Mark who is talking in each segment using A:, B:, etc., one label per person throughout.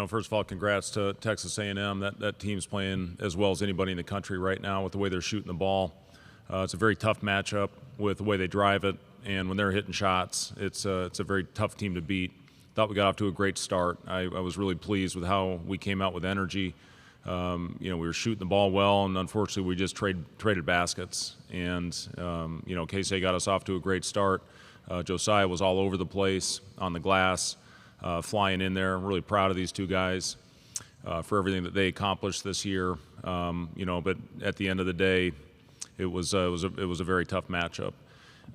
A: first of all, congrats to Texas A&M. That team's playing as well as anybody in the country right now with the way they're shooting the ball. It's a very tough matchup with the way they drive it, and when they're hitting shots, it's a very tough team to beat. Thought we got off to a great start. I was really pleased with how we came out with energy. We were shooting the ball well, and unfortunately we just traded baskets. And, Keisei got us off to a great start. Josiah was all over the place on the glass, flying in there. I'm really proud of these two guys for everything that they accomplished this year. But at the end of the day, it was a very tough matchup.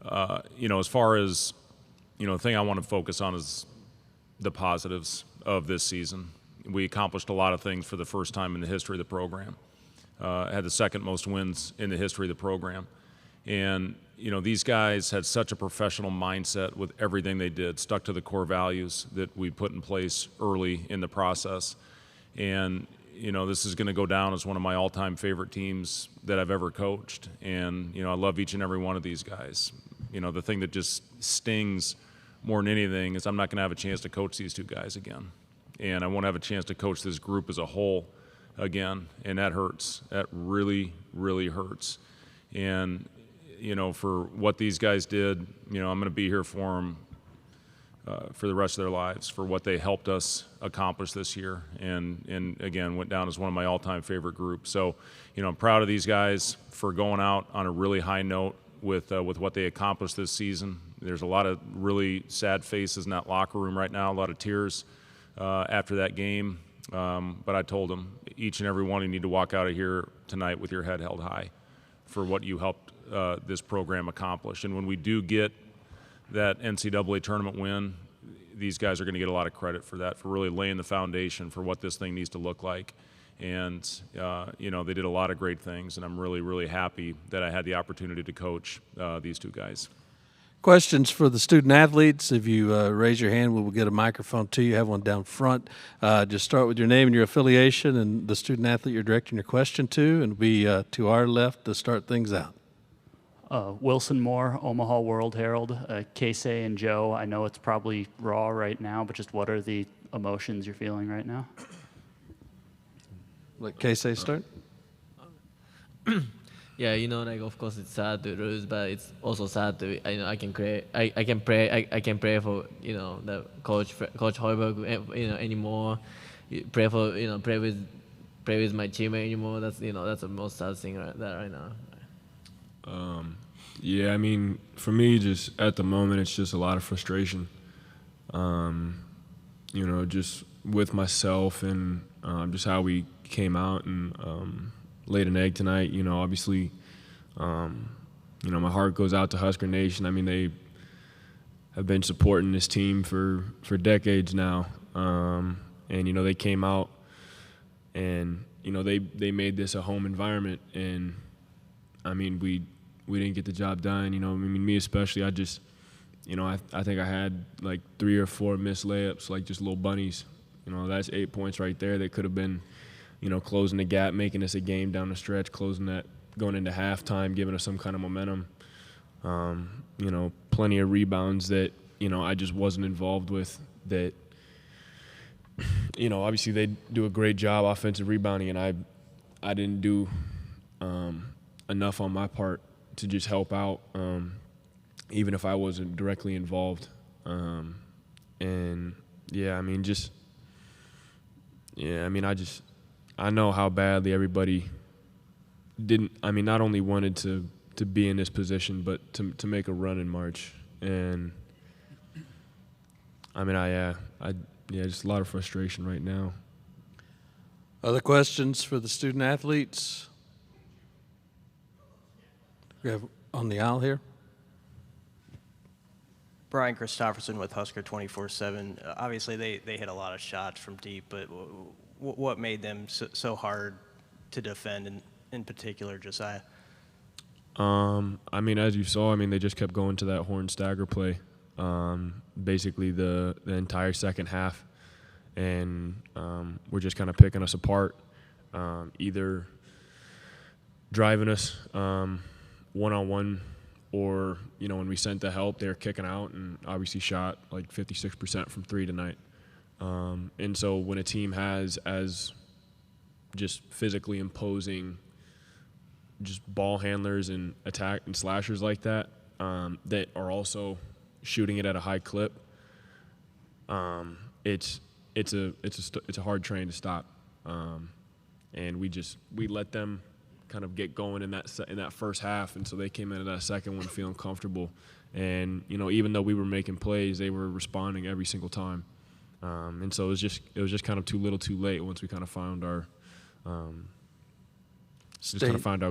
A: As far as, the thing I want to focus on is the positives of this season. We accomplished a lot of things for the first time in the history of the program. Had the second most wins in the history of the program. And, these guys had such a professional mindset with everything they did, stuck to the core values that we put in place early in the process. And, this is going to go down as one of my all-time favorite teams that I've ever coached. And, I love each and every one of these guys. The thing that just stings more than anything is I'm not going to have a chance to coach these two guys again. And I won't have a chance to coach this group as a whole again, and that hurts. That really, really hurts. And, for what these guys did, I'm going to be here for them for the rest of their lives, for what they helped us accomplish this year, and again, went down as one of my all-time favorite groups. So, I'm proud of these guys for going out on a really high note with what they accomplished this season. There's a lot of really sad faces in that locker room right now, a lot of tears after that game. But I told them, each and every one of you need to walk out of here tonight with your head held high for what you helped this program accomplish. And when we do get that NCAA tournament win, these guys are going to get a lot of credit for that, for really laying the foundation for what this thing needs to look like. And, they did a lot of great things, and I'm really, really happy that I had the opportunity to coach these two guys.
B: Questions for the student athletes. If you raise your hand, we will get a microphone to you. Have one down front. Just start with your name and your affiliation and the student athlete you're directing your question to, and be to our left to start things out.
C: Wilson Moore, Omaha World Herald. Keisei and Joe, I know it's probably raw right now, but just what are the emotions you're feeling right now?
B: Let Keisei start.
D: Yeah, of course it's sad to lose, but it's also sad to I can pray for the coach Hoiberg anymore. Pray with my teammate anymore. That's the most sad thing right now.
E: Yeah, for me, just at the moment, it's just a lot of frustration. Just with myself and just how we came out and laid an egg tonight. Obviously, my heart goes out to Husker Nation. They have been supporting this team for decades now. And, they came out and, they made this a home environment. And, we didn't get the job done. Me especially, I just, I think I had like 3 or 4 missed layups, like just little bunnies. That's 8 points right there. They could have been, closing the gap, making us a game down the stretch, closing that, going into halftime, giving us some kind of momentum. Plenty of rebounds that, I just wasn't involved with that, obviously they do a great job offensive rebounding, and I didn't do enough on my part to just help out, even if I wasn't directly involved. I know how badly everybody not only wanted to be in this position, but to make a run in March. And just a lot of frustration right now.
B: Other questions for the student athletes? We have on the aisle here.
F: Brian Christopherson with Husker 24/7. Obviously, they hit a lot of shots from deep, but what made them so hard to defend, in particular, Josiah?
E: As you saw, they just kept going to that horn stagger play, basically the entire second half, and we're just kind of picking us apart, either driving us one-on-one, or when we sent the help, they were kicking out, and obviously shot like 56% from 3 tonight. And so when a team has as just physically imposing just ball handlers and attack and slashers like that, that are also shooting it at a high clip, it's a hard train to stop. And we let them kind of get going in that first half, and so they came into that second one feeling comfortable. And even though we were making plays, they were responding every single time. And so it was just kind of too little, too late once we kind of found our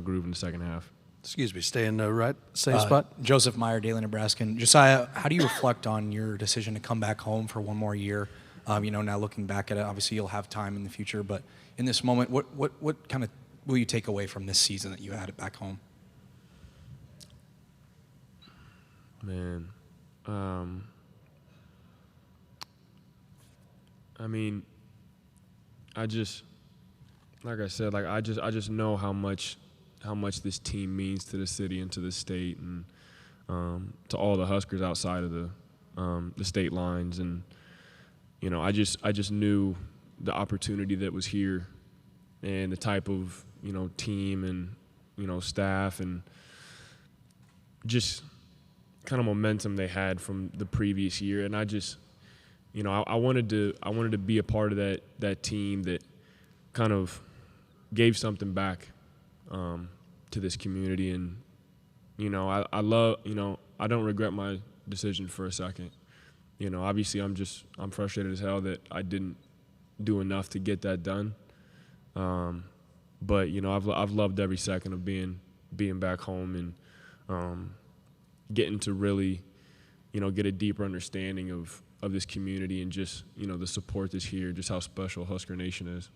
E: groove in the second half.
B: Excuse me, stay in the right same spot.
G: Joseph Meyer, Daily Nebraskan. Josiah, how do you reflect on your decision to come back home for one more year? Now looking back at it, obviously you'll have time in the future, but in this moment, what kind of will you take away from this season that you had it back home?
E: Man, I mean, I just know how much this team means to the city and to the state, and to all the Huskers outside of the state lines. And I just knew the opportunity that was here, and the type of team and staff, and just kind of momentum they had from the previous year. And I just I wanted to be a part of that team that kind of gave something back to this community. And I don't regret my decision for a second. Obviously I'm frustrated as hell that I didn't do enough to get that done. But I've loved every second of being back home, and getting to really get a deeper understanding of this community, and just the support that's here, just how special Husker Nation is.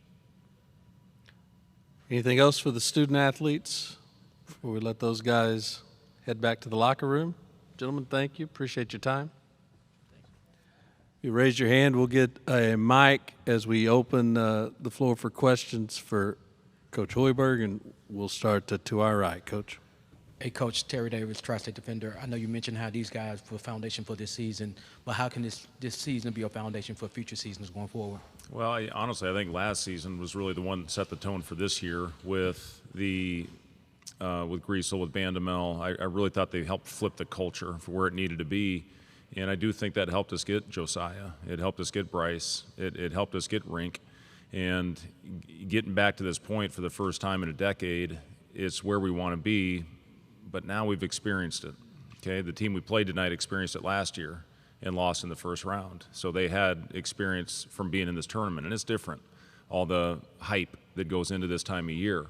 B: Anything else for the student athletes before we let those guys head back to the locker room? Gentlemen, thank you. Appreciate your time. If you raise your hand, we'll get a mic as we open the floor for questions for Coach Hoiberg, and we'll start to our right. Coach.
H: Hey, Coach, Terry Davis, Tri-State Defender. I know you mentioned how these guys were a foundation for this season, but how can this season be a foundation for future seasons going forward?
A: Well, honestly, I think last season was really the one that set the tone for this year with with Griesel, with Bandamel. I really thought they helped flip the culture for where it needed to be. And I do think that helped us get Josiah. It helped us get Bryce. It helped us get Rink. And getting back to this point for the first time in a decade, it's where we want to be, but now we've experienced it. Okay, the team we played tonight experienced it last year and lost in the first round. So they had experience from being in this tournament, and it's different, all the hype that goes into this time of year.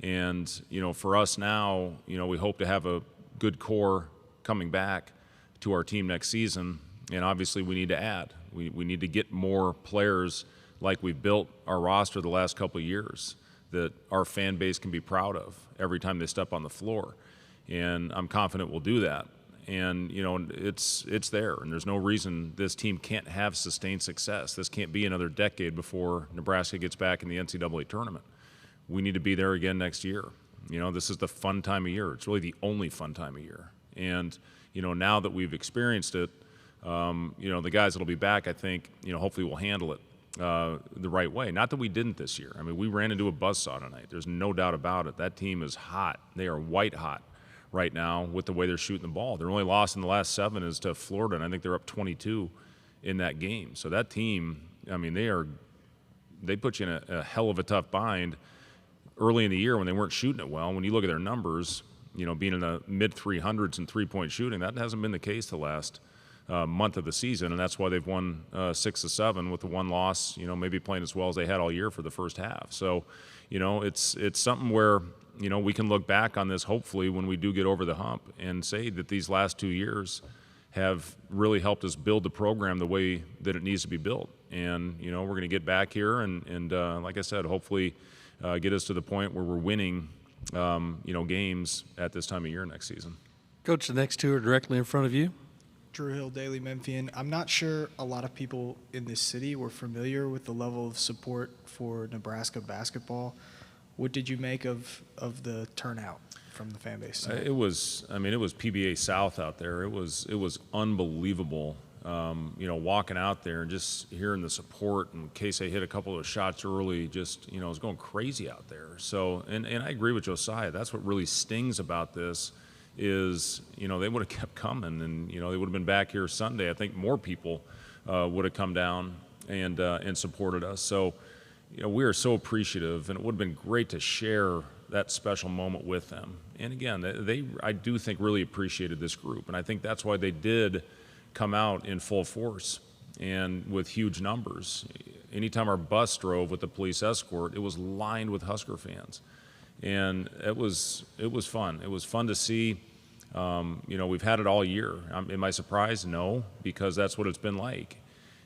A: And, for us now, we hope to have a good core coming back to our team next season, and obviously we need to add. We need to get more players like we've built our roster the last couple of years that our fan base can be proud of every time they step on the floor. And I'm confident we'll do that. And, it's there, and there's no reason this team can't have sustained success. This can't be another decade before Nebraska gets back in the NCAA tournament. We need to be there again next year. This is the fun time of year. It's really the only fun time of year. And, now that we've experienced it, the guys that'll be back, I think, hopefully will handle it the right way. Not that we didn't this year. I mean, we ran into a buzzsaw tonight. There's no doubt about it. That team is hot. They are white hot right now with the way they're shooting the ball. Their only loss in the last 7 is to Florida, and I think they're up 22 in that game. So that team, I mean, they put you in a hell of a tough bind early in the year when they weren't shooting it well. When you look at their numbers, being in the mid-300s in three-point shooting, that hasn't been the case the last month of the season, and that's why they've won 6 of 7 with the one loss, maybe playing as well as they had all year for the first half. So, it's something where, we can look back on this hopefully when we do get over the hump and say that these last 2 years have really helped us build the program the way that it needs to be built. And, we're going to get back here and like I said, hopefully get us to the point where we're winning, games at this time of year next season.
B: Coach, the next two are directly in front of you.
I: Drew Hill, Daily Memphian. I'm not sure a lot of people in this city were familiar with the level of support for Nebraska basketball. What did you make of the turnout from the fan base?
A: It was PBA South out there. It was unbelievable walking out there and just hearing the support, and Keisei hit a couple of shots early, just, it was going crazy out there. So, and I agree with Josiah. That's what really stings about this is, they would have kept coming, and, they would have been back here Sunday. I think more people would have come down and supported us. So, we are so appreciative, and it would have been great to share that special moment with them. And again, I do think really appreciated this group, and I think that's why they did come out in full force and with huge numbers. Anytime our bus drove with the police escort, it was lined with Husker fans, and it was fun. It was fun to see. We've had it all year. Am I surprised? No, because that's what it's been like.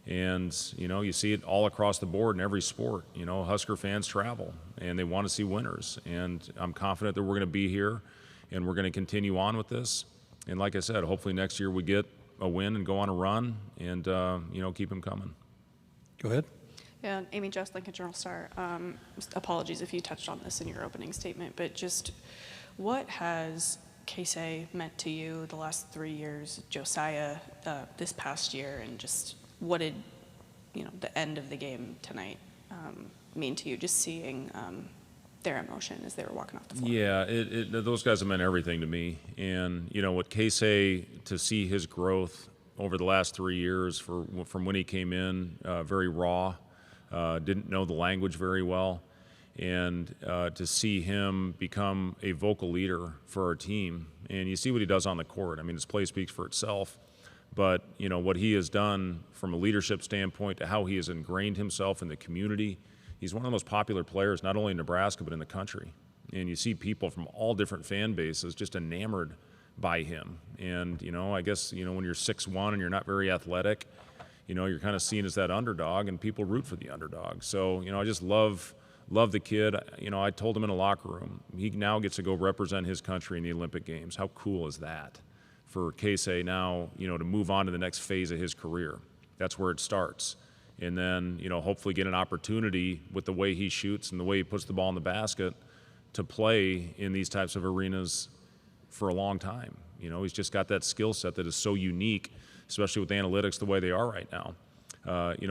A: And, you see it all across the board in every sport. Husker fans travel, and they want to see winners. And I'm confident that we're going to be here, and we're going to continue on with this. And like I said, hopefully next year we get a win and go on a run and, keep them coming.
B: Go ahead.
J: Yeah, Amy Just, Lincoln Journal-Star. Apologies if you touched on this in your opening statement, but just what has Keisei meant to you the last 3 years, Josiah this past year, and just what did, the end of the game tonight mean to you, just seeing their emotion as they were walking off the floor? Yeah,
A: those guys have meant everything to me. And, what Keisei, to see his growth over the last 3 years from when he came in, very raw, didn't know the language very well, and to see him become a vocal leader for our team. And you see what he does on the court. I mean, his play speaks for itself. But, what he has done from a leadership standpoint to how he has ingrained himself in the community, he's one of the most popular players, not only in Nebraska, but in the country. And you see people from all different fan bases just enamored by him. And, I guess, when you're 6'1" and you're not very athletic, you're kind of seen as that underdog, and people root for the underdog. So, I just love the kid. I told him in a locker room, he now gets to go represent his country in the Olympic Games. How cool is that? For Keisei now, to move on to the next phase of his career. That's where it starts. And then, hopefully get an opportunity with the way he shoots and the way he puts the ball in the basket to play in these types of arenas for a long time. He's just got that skill set that is so unique, especially with analytics the way they are right now.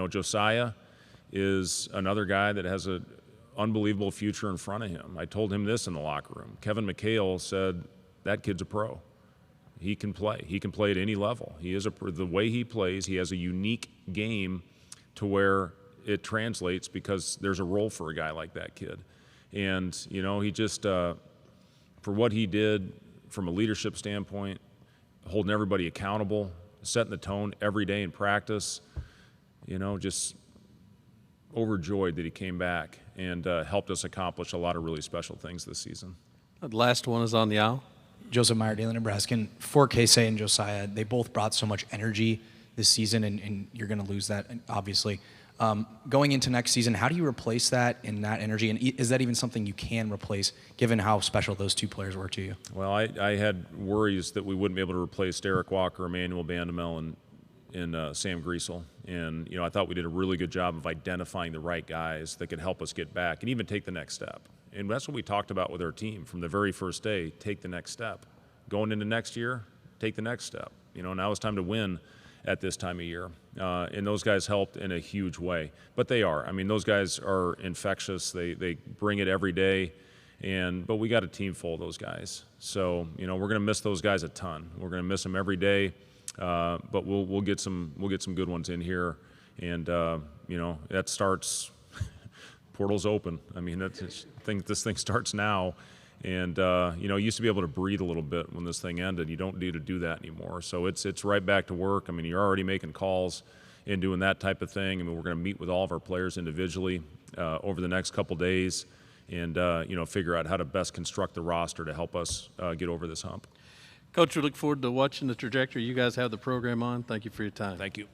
A: Josiah is another guy that has an unbelievable future in front of him. I told him this in the locker room. Kevin McHale said, that kid's a pro. He can play. He can play at any level. The way he plays, he has a unique game to where it translates because there's a role for a guy like that kid. And, he just, for what he did from a leadership standpoint, holding everybody accountable, setting the tone every day in practice, just overjoyed that he came back and helped us accomplish a lot of really special things this season.
B: The last one is on the aisle.
G: Joseph Meyer, Daily Nebraskan. For Keisei and Josiah, they both brought so much energy this season, and you're going to lose that, obviously. Going into next season, how do you replace that and that energy? And is that even something you can replace, given how special those two players were to you?
A: Well, I had worries that we wouldn't be able to replace Derek Walker, Emmanuel Bandamel, and Sam Griesel. And, I thought we did a really good job of identifying the right guys that could help us get back and even take the next step. And that's what we talked about with our team from the very first day, take the next step. Going into next year, take the next step. Now it's time to win at this time of year. And those guys helped in a huge way. But they are. I mean, those guys are infectious. They bring it every day. But we got a team full of those guys. So, we're going to miss those guys a ton. We're going to miss them every day. But we'll get some good ones in here. And, that starts – portal's open. I mean, this thing starts now. And, you used to be able to breathe a little bit when this thing ended. You don't need to do that anymore. So it's right back to work. I mean, you're already making calls and doing that type of thing. I mean, we're going to meet with all of our players individually over the next couple days and, figure out how to best construct the roster to help us get over this hump.
B: Coach, we look forward to watching the trajectory you guys have the program on. Thank you for your time.
A: Thank you.